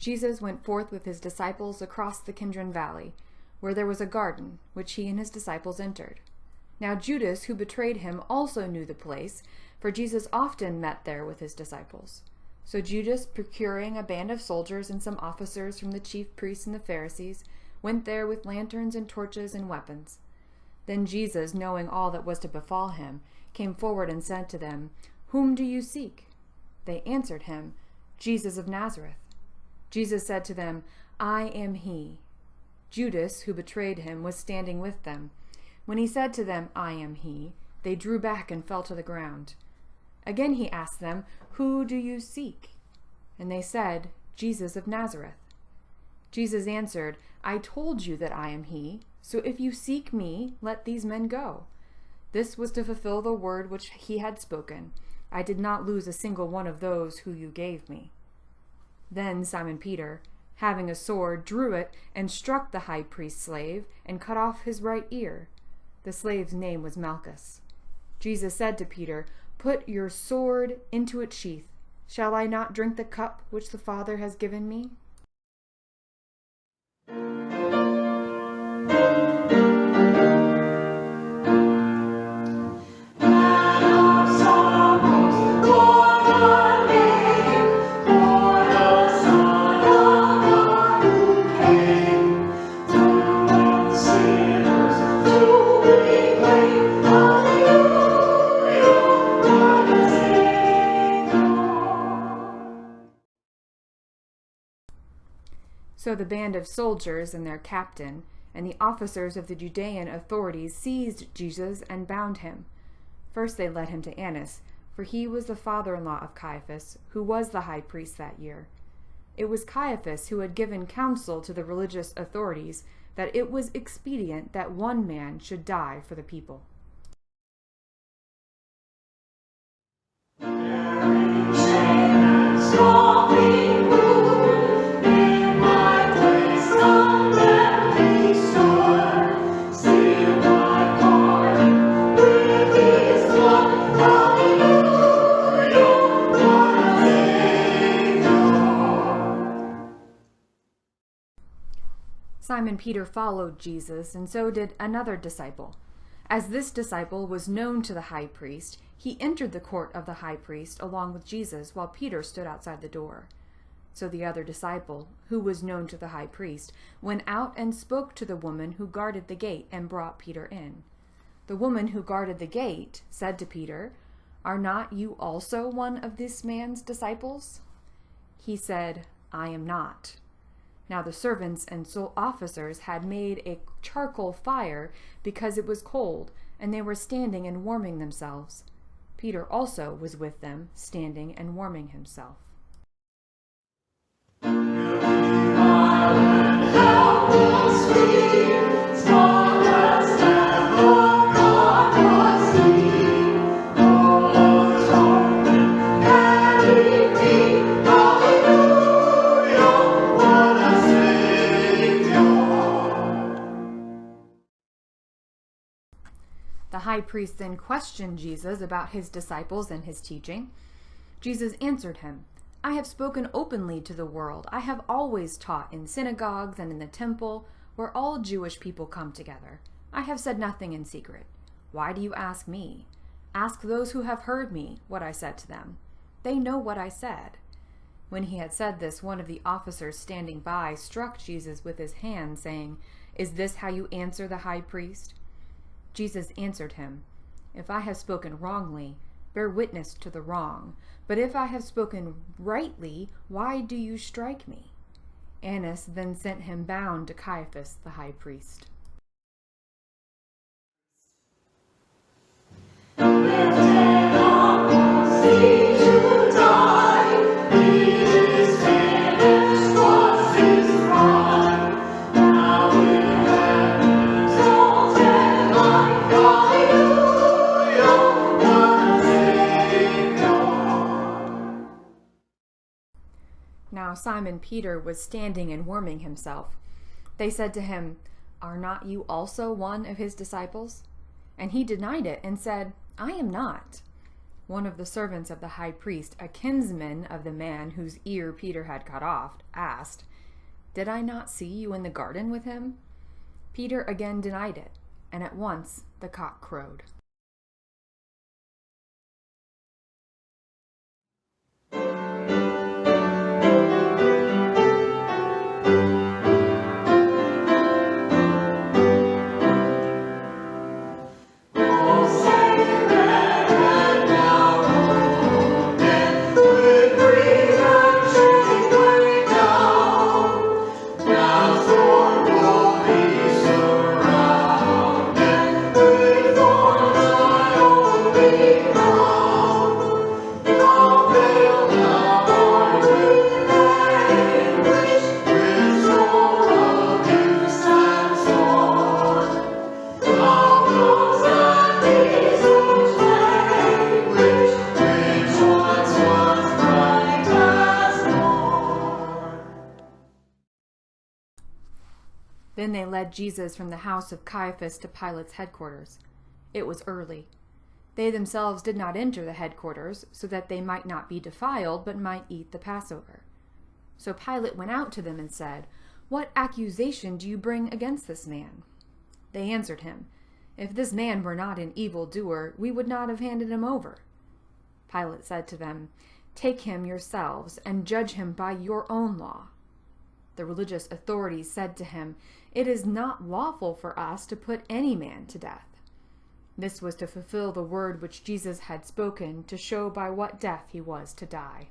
Jesus went forth with his disciples across the Kidron Valley, where there was a garden, which he and his disciples entered. Now Judas, who betrayed him, also knew the place, for Jesus often met there with his disciples. So Judas, procuring a band of soldiers and some officers from the chief priests and the Pharisees, went there with lanterns and torches and weapons. Then Jesus, knowing all that was to befall him, came forward and said to them, "Whom do you seek?" They answered him, "Jesus of Nazareth." Jesus said to them, "I am he." Judas, who betrayed him, was standing with them. When he said to them, "I am he," they drew back and fell to the ground. Again he asked them, "Who do you seek?" And they said, "Jesus of Nazareth." Jesus answered, "I told you that I am he, so if you seek me, let these men go." This was to fulfill the word which he had spoken, "I did not lose a single one of those who you gave me." Then Simon Peter, having a sword, drew it and struck the high priest's slave and cut off his right ear. The slave's name was Malchus. Jesus said to Peter, "Put your sword into its sheath. Shall I not drink the cup which the Father has given me?" So the band of soldiers and their captain and the officers of the Judean authorities seized Jesus and bound him. First they led him to Annas, for he was the father-in-law of Caiaphas, who was the high priest that year. It was Caiaphas who had given counsel to the religious authorities that it was expedient that one man should die for the people. Simon Peter followed Jesus, and so did another disciple. As this disciple was known to the high priest, he entered the court of the high priest along with Jesus, while Peter stood outside the door. So the other disciple, who was known to the high priest, went out and spoke to the woman who guarded the gate and brought Peter in. The woman who guarded the gate said to Peter, "Are not you also one of this man's disciples?" He said, "I am not." Now the servants and officers had made a charcoal fire because it was cold, and they were standing and warming themselves. Peter also was with them, standing and warming himself. The high priest then questioned Jesus about his disciples and his teaching. Jesus answered him, "I have spoken openly to the world. I have always taught in synagogues and in the temple, where all Jewish people come together. I have said nothing in secret. Why do you ask me? Ask those who have heard me what I said to them. They know what I said." When he had said this, one of the officers standing by struck Jesus with his hand, saying, "Is this how you answer the high priest?" Jesus answered him, "If I have spoken wrongly, bear witness to the wrong. But if I have spoken rightly, why do you strike me?" Annas then sent him bound to Caiaphas the high priest. Now Simon Peter was standing and warming himself. They said to him, "Are not you also one of his disciples?" And he denied it and said, "I am not." one of the servants of the high priest, a kinsman of the man whose ear Peter had cut off, asked, "Did I not see you in the garden with him?" Peter again denied it, and at once the cock crowed. Then they led Jesus from the house of Caiaphas to Pilate's headquarters. It was early. They themselves did not enter the headquarters, so that they might not be defiled, but might eat the Passover. So Pilate went out to them and said, "What accusation do you bring against this man?" They answered him, "If this man were not an evildoer, we would not have handed him over." Pilate said to them, "Take him yourselves, and judge him by your own law." The religious authorities said to him, "It is not lawful for us to put any man to death." This was to fulfill the word which Jesus had spoken, to show by what death he was to die.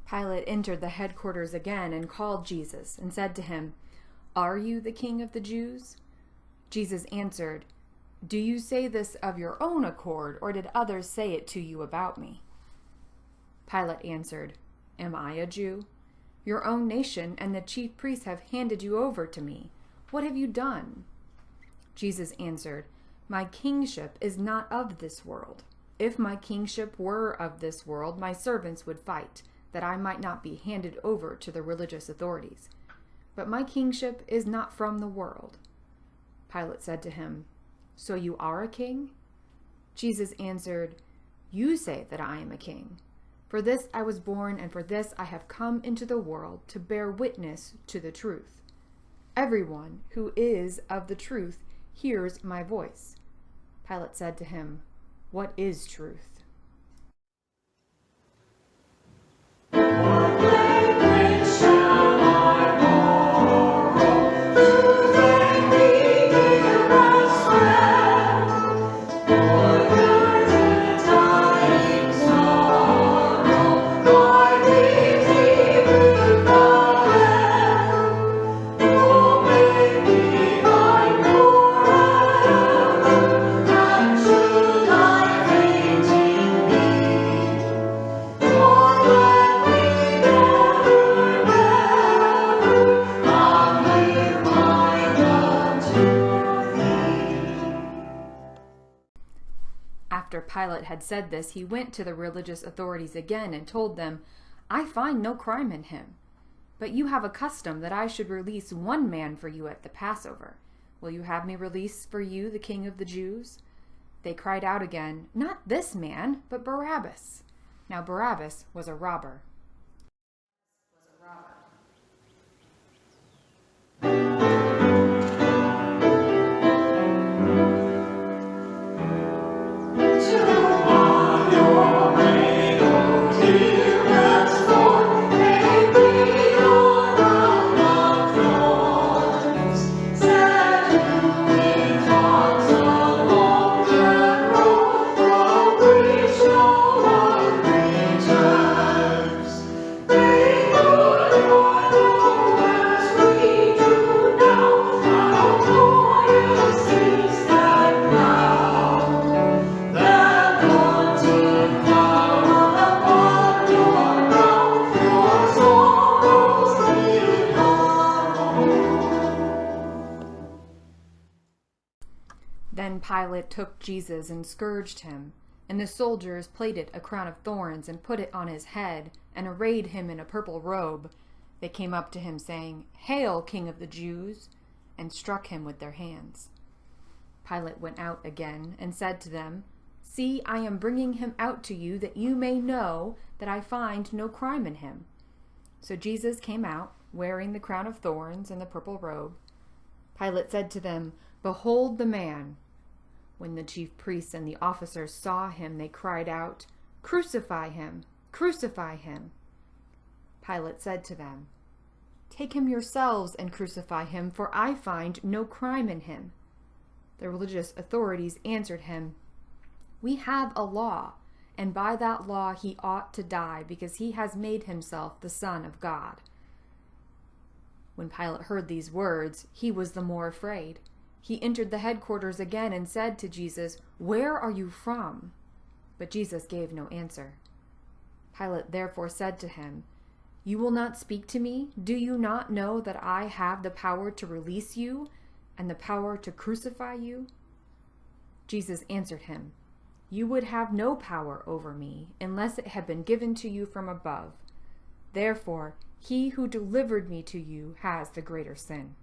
Pilate entered the headquarters again and called Jesus and said to him, "Are you the king of the Jews?" Jesus answered, "Do you say this of your own accord, or did others say it to you about me?" Pilate answered, "Am I a Jew? Your own nation and the chief priests have handed you over to me. What have you done?" Jesus answered, "My kingship is not of this world. If my kingship were of this world, my servants would fight, that I might not be handed over to the religious authorities. But my kingship is not from the world." Pilate said to him, "So you are a king?" Jesus answered, "You say that I am a king. For this I was born, and for this I have come into the world, to bear witness to the truth. Everyone who is of the truth hears my voice." Pilate said to him, "What is truth?" After Pilate had said this, he went to the religious authorities again and told them, "I find no crime in him. But you have a custom that I should release one man for you at the Passover. Will you have me release for you the king of the Jews?" They cried out again, "Not this man, but Barabbas." Now Barabbas was a robber. Pilate took Jesus and scourged him, and the soldiers plaited a crown of thorns and put it on his head, and arrayed him in a purple robe, they came up to him, saying, "Hail, King of the Jews!" and struck him with their hands. Pilate went out again and said to them, "See, I am bringing him out to you, that you may know that I find no crime in him." So Jesus came out, wearing the crown of thorns and the purple robe. Pilate said to them, "Behold the man." When the chief priests and the officers saw him, they cried out, "Crucify him! Crucify him!" Pilate said to them, "Take him yourselves and crucify him, for I find no crime in him." The religious authorities answered him, "We have a law, and by that law he ought to die, because he has made himself the Son of God." When Pilate heard these words, he was the more afraid. He entered the headquarters again and said to Jesus, "Where are you from?" But Jesus gave no answer. Pilate therefore said to him, "You will not speak to me? Do you not know that I have the power to release you and the power to crucify you?" Jesus answered him, "You would have no power over me unless it had been given to you from above. Therefore, he who delivered me to you has the greater sin."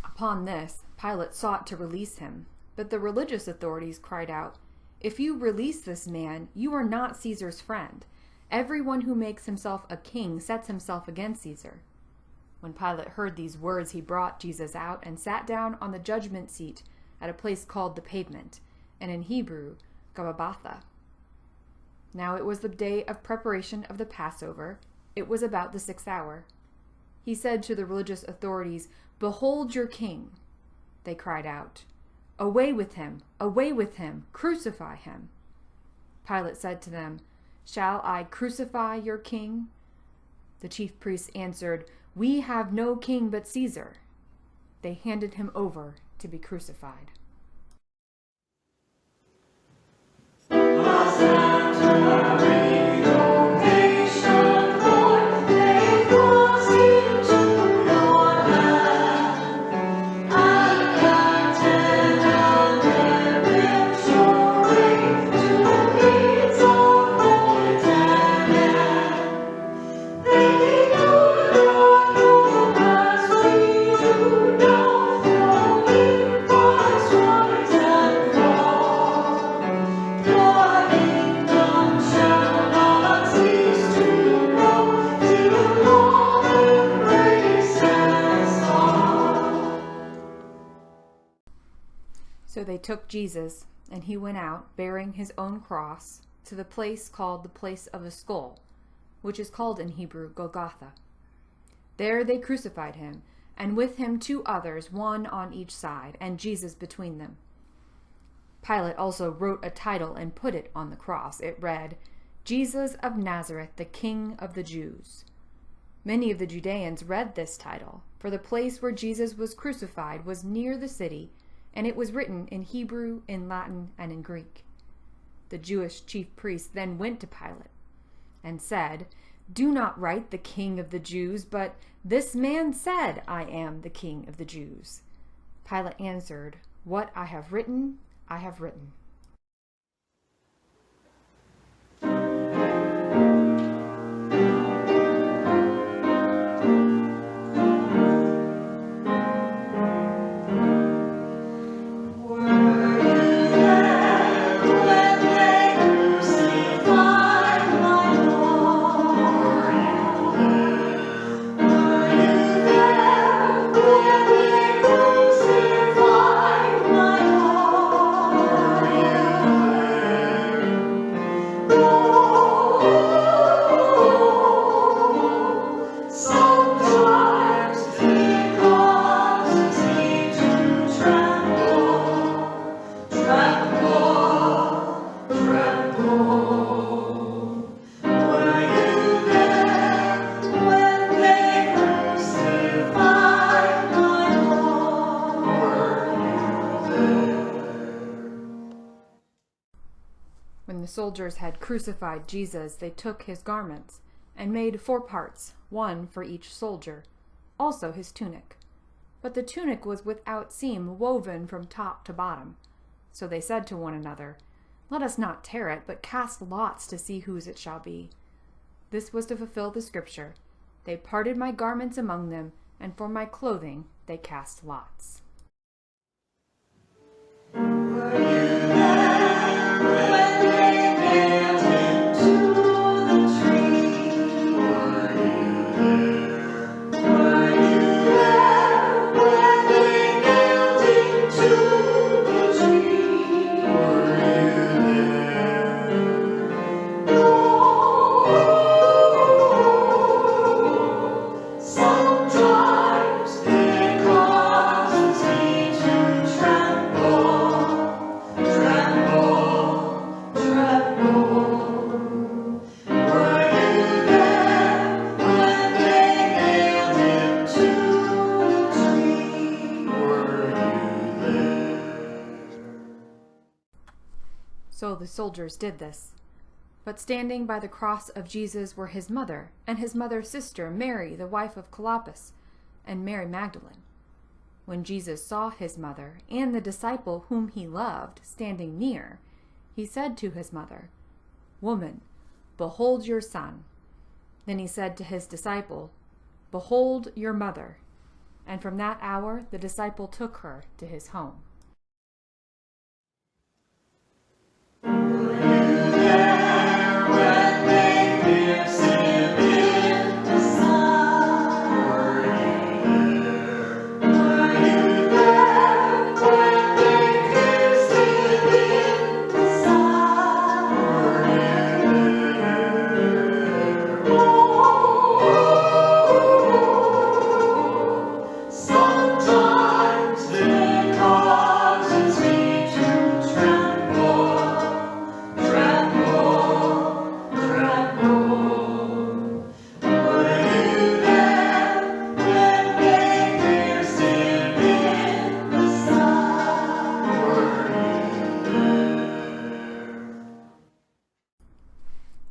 Upon this, Pilate sought to release him, but the religious authorities cried out, "If you release this man, you are not Caesar's friend. Everyone who makes himself a king sets himself against Caesar." When Pilate heard these words, he brought Jesus out and sat down on the judgment seat at a place called the Pavement, and in Hebrew, Gabbatha. Now it was the day of preparation of the Passover. It was about the 6th hour. He said to the religious authorities, "Behold your king." They cried out, "Away with him! Away with him! Crucify him!" Pilate said to them, "Shall I crucify your king?" The chief priests answered, "We have no king but Caesar." They handed him over to be crucified. So they took Jesus, and he went out, bearing his own cross, to the place called the Place of a Skull, which is called in Hebrew Golgotha. There they crucified him, and with him 2 others, one on each side, and Jesus between them. Pilate also wrote a title and put it on the cross. It read, "Jesus of Nazareth, the King of the Jews." Many of the Judeans read this title, for the place where Jesus was crucified was near the city, and it was written in Hebrew, in Latin, and in Greek. The Jewish chief priests then went to Pilate and said, "Do not write the King of the Jews, but this man said, 'I am the King of the Jews.'" Pilate answered, "What I have written, I have written." When the soldiers had crucified Jesus, they took his garments and made 4 parts, one for each soldier, also his tunic. But the tunic was without seam, woven from top to bottom. So they said to one another, "Let us not tear it, but cast lots to see whose it shall be." This was to fulfill the scripture, "They parted my garments among them, and for my clothing they cast lots." Were you there when they nailed him to the tree? Were you there? Were you there when they nailed him to the tree? Were you there? No. Sometimes it causes me to tremble, tremble, tremble. Were you there when they nailed him to the tree? Were you there? So the soldiers did this. But standing by the cross of Jesus were his mother, and his mother's sister, Mary, the wife of Clopas, and Mary Magdalene. When Jesus saw his mother and the disciple whom he loved standing near, he said to his mother, "Woman, behold your son." Then he said to his disciple, "Behold your mother." And from that hour the disciple took her to his home.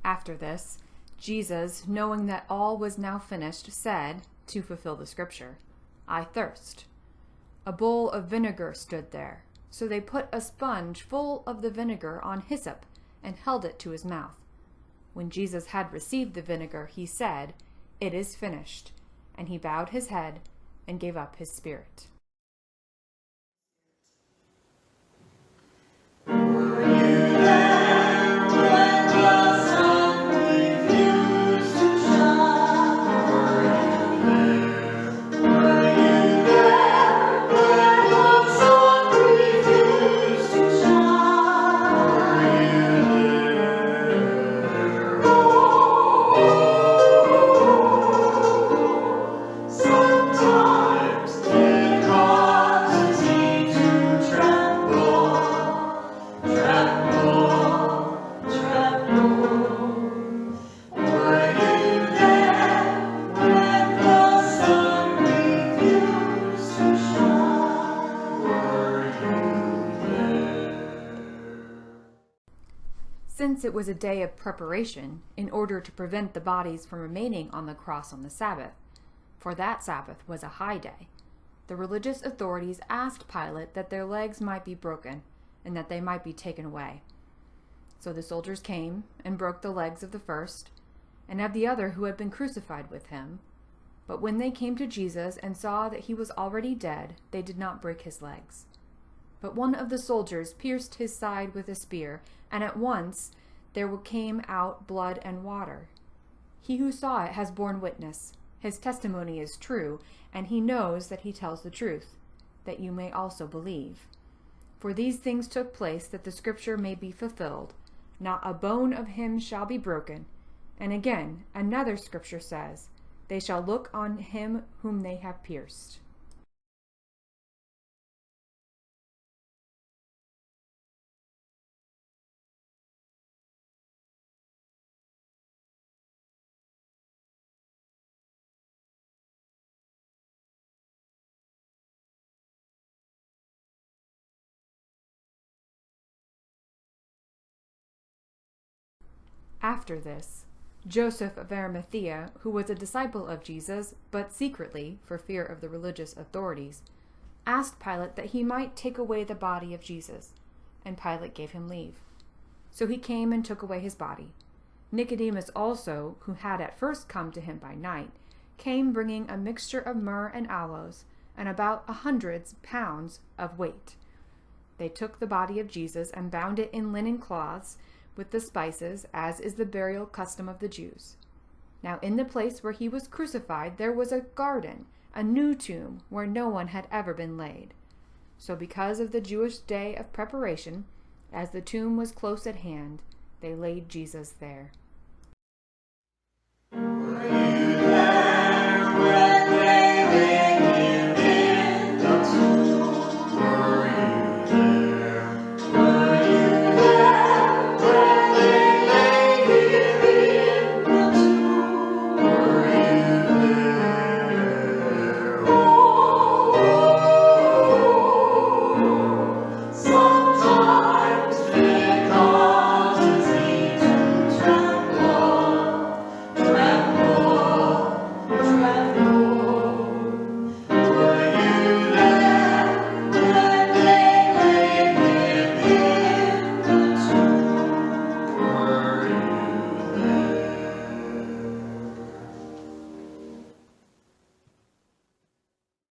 After this, Jesus, knowing that all was now finished, said, to fulfill the scripture, "I thirst." A bowl of vinegar stood there, so they put a sponge full of the vinegar on hyssop and held it to his mouth. When Jesus had received the vinegar, he said, "It is finished," and he bowed his head and gave up his spirit. Since it was a day of preparation, in order to prevent the bodies from remaining on the cross on the Sabbath, for that Sabbath was a high day, the religious authorities asked Pilate that their legs might be broken and that they might be taken away. So the soldiers came and broke the legs of the first and of the other who had been crucified with him. But when they came to Jesus and saw that he was already dead, they did not break his legs. But one of the soldiers pierced his side with a spear, and at once there came out blood and water. He who saw it has borne witness. His testimony is true, and he knows that he tells the truth, that you may also believe. For these things took place that the scripture may be fulfilled. Not a bone of him shall be broken. And again, another scripture says, "They shall look on him whom they have pierced." After this, Joseph of Arimathea, who was a disciple of Jesus, but secretly, for fear of the religious authorities, asked Pilate that he might take away the body of Jesus, and Pilate gave him leave. So he came and took away his body. Nicodemus also, who had at first come to him by night, came bringing a mixture of myrrh and aloes, and about 100 pounds of weight. They took the body of Jesus and bound it in linen cloths with the spices, as is the burial custom of the Jews. Now in the place where he was crucified there was a garden, a new tomb, where no one had ever been laid. So because of the Jewish day of preparation, as the tomb was close at hand, they laid Jesus there.